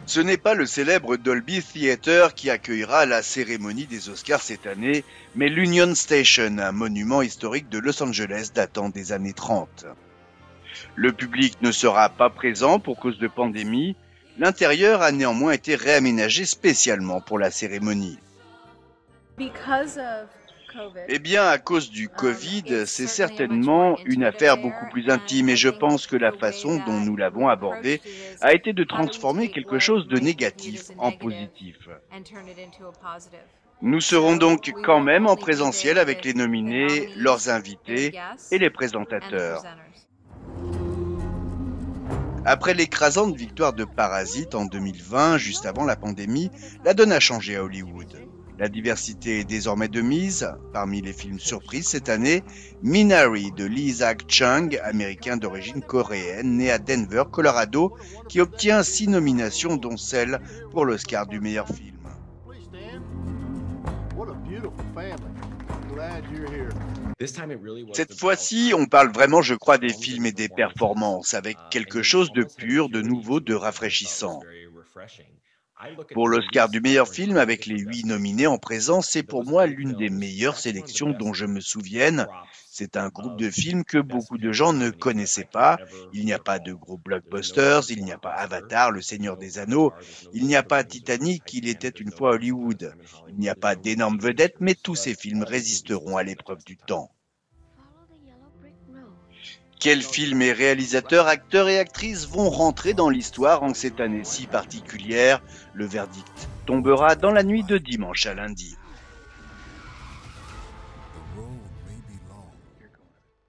Ce n'est pas le célèbre Dolby Theatre qui accueillera la cérémonie des Oscars cette année, mais l'Union Station, un monument historique de Los Angeles datant des années 30. Le public ne sera pas présent pour cause de pandémie. L'intérieur a néanmoins été réaménagé spécialement pour la cérémonie. Eh bien, à cause du Covid, c'est certainement une affaire beaucoup plus intime et je pense que la façon dont nous l'avons abordée a été de transformer quelque chose de négatif en positif. Nous serons donc quand même en présentiel avec les nominés, leurs invités et les présentateurs. Après l'écrasante victoire de Parasite en 2020, juste avant la pandémie, la donne a changé à Hollywood. La diversité est désormais de mise. Parmi les films surprises cette année, Minari de Lee Isaac-chung, américain d'origine coréenne, né à Denver, Colorado, qui obtient 6 nominations dont celle pour l'Oscar du meilleur film. Cette fois-ci, on parle vraiment, je crois, des films et des performances, avec quelque chose de pur, de nouveau, de rafraîchissant. Pour l'Oscar du meilleur film, avec les 8 nominés en présence, c'est pour moi l'une des meilleures sélections dont je me souvienne. C'est un groupe de films que beaucoup de gens ne connaissaient pas. Il n'y a pas de gros blockbusters, il n'y a pas Avatar, Le Seigneur des Anneaux, il n'y a pas Titanic, Il était une fois Hollywood. Il n'y a pas d'énormes vedettes, mais tous ces films résisteront à l'épreuve du temps. Quels films et réalisateurs, acteurs et actrices vont rentrer dans l'histoire en cette année si particulière? Le verdict tombera dans la nuit de dimanche à lundi.